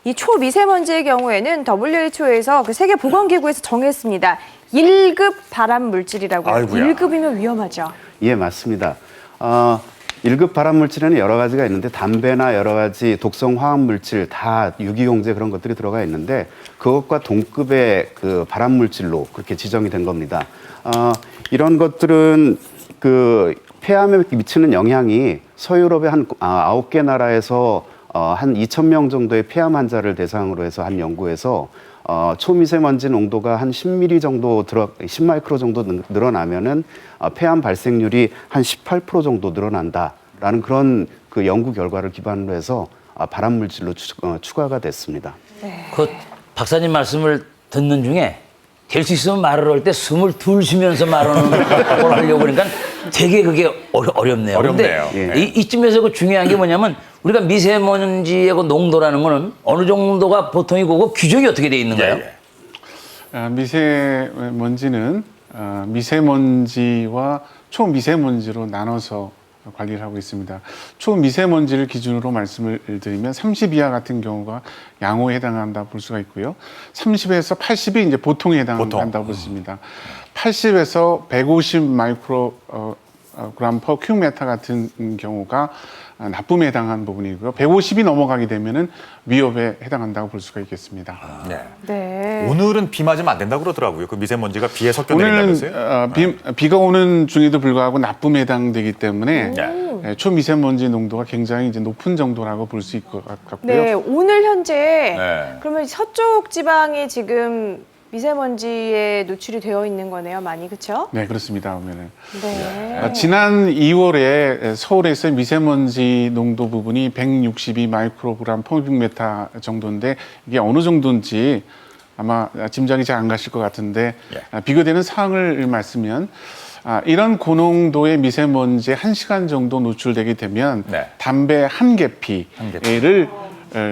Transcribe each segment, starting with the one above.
이 초미세먼지의 경우에는 WHO에서 그 세계보건기구에서 정했습니다. 1급 발암 물질이라고요. 아이고야. 1급이면 위험하죠. 예, 맞습니다. 1급 발암 물질에는 여러 가지가 있는데 담배나 여러 가지 독성 화학 물질 다 유기용제 그런 것들이 들어가 있는데 그것과 동급의 그 발암 물질로 그렇게 지정이 된 겁니다. 이런 것들은 그 폐암에 미치는 영향이 서유럽의 한 9개 나라에서 한 2,000명 정도의 폐암 환자를 대상으로 해서 한 연구에서 초미세먼지 농도가 한 10ml 정도 10마이크로 정도 늘어나면은 폐암 발생률이 한 18% 정도 늘어난다라는 그런 그 연구 결과를 기반으로 해서 발암 물질로 추가가 됐습니다. 네. 그 박사님 말씀을 듣는 중에 될 수 있으면 말을 할 때 숨을 둘 쉬면서 말하는 걸 하려고 그러니까 되게 그게 어렵네요. 어렵네요. 근데 이쯤에서 그 중요한 게 뭐냐면 우리가 미세먼지의 그 농도라는 거는 어느 정도가 보통이고 그 규정이 어떻게 돼 있는가요? 미세먼지는 미세먼지와 초미세먼지로 나눠서 관리를 하고 있습니다. 초미세먼지를 기준으로 말씀을 드리면 30 이하 같은 경우가 양호에 해당한다 볼 수가 있고요. 30에서 80이 이제 보통에 해당한다 볼 수 있습니다. 80에서 150 마이크로그램 퍼 큐메타 같은 경우가 나쁨에 해당하는 부분이고요. 150이 넘어가게 되면은 위협에 해당한다고 볼 수가 있겠습니다. 네. 네. 오늘은 비 맞으면 안 된다고 그러더라고요. 그 미세먼지가 비에 섞여 오늘은 내린다면서요? 비가 오는 중에도 불구하고 나쁨에 해당되기 때문에 네. 초미세먼지 농도가 굉장히 이제 높은 정도라고 볼 수 있을 것 같고요. 네, 오늘 현재 네. 그러면 서쪽 지방이 지금 미세먼지에 노출이 되어 있는 거네요, 많이 그렇죠? 네, 그렇습니다. 보면은 네. 지난 2월에 서울에서 미세먼지 농도 부분이 162 마이크로그램 퍼미메타 정도인데 이게 어느 정도인지 아마 짐작이 잘 안 가실 것 같은데 비교되는 사항을 말씀면 이런 고농도의 미세먼지에 1시간 정도 노출되게 되면 담배 한 개피를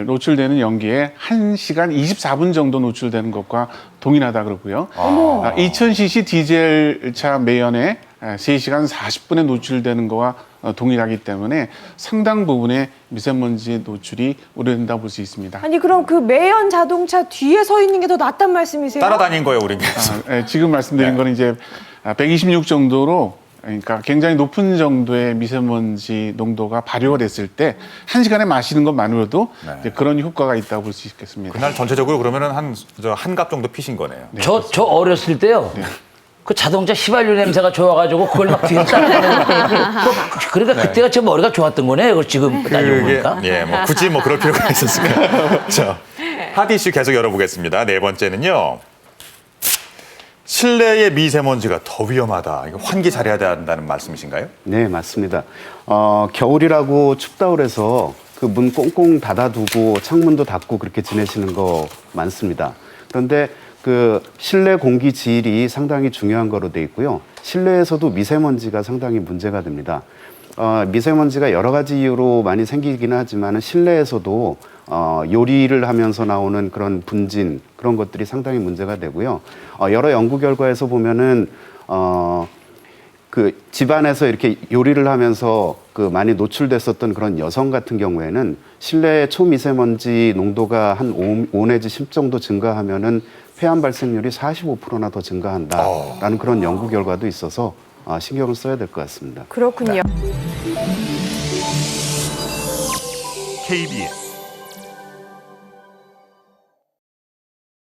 노출되는 연기에 1시간 24분 정도 노출되는 것과 동일하다 그러고요. 2000cc 디젤차 매연에 3시간 40분에 노출되는 거와 동일하기 때문에 상당 부분의 미세먼지 노출이 우려된다고 볼 수 있습니다. 아니 그럼 그 매연 자동차 뒤에 서 있는 게 더 낫단 말씀이세요? 따라다닌 거예요, 우리. 지금 말씀드린 거는 이제 126 정도로 그러니까 굉장히 높은 정도의 미세먼지 농도가 발효가 됐을 때 1시간에 마시는 것만으로도 이제 그런 효과가 있다고 볼 수 있겠습니다. 그날 전체적으로 그러면은 한 갑 정도 피신 거네요. 저 어렸을 때요. 그 자동차 휘발유 냄새가 좋아가지고 그걸 막 뒤에 따라가는 그러니까 그때가 제 머리가 좋았던 거네요. 그걸 지금 따지고 보니까. 예, 뭐 굳이 뭐 그럴 필요가 있었을까요? 자, 핫 이슈 계속 열어보겠습니다. 네 번째는요. 실내의 미세먼지가 더 위험하다. 이거 환기 잘해야 된다는 말씀이신가요? 네, 맞습니다. 겨울이라고 춥다고 그래서 그 문 꽁꽁 닫아두고 창문도 닫고 그렇게 지내시는 거 많습니다. 그런데 그 실내 공기 질이 상당히 중요한 거로 돼 있고요. 실내에서도 미세먼지가 상당히 문제가 됩니다. 미세먼지가 여러 가지 이유로 많이 생기기는 하지만 실내에서도 요리를 하면서 나오는 그런 분진 그런 것들이 상당히 문제가 되고요. 여러 연구 결과에서 보면은 그 집안에서 이렇게 요리를 하면서 그 많이 노출됐었던 그런 여성 같은 경우에는 실내 초미세먼지 농도가 한 5 내지 10 정도 증가하면은 폐암 발생률이 45%나 더 증가한다라는 그런 연구 결과도 있어서 신경을 써야 될 것 같습니다. 그렇군요. KBS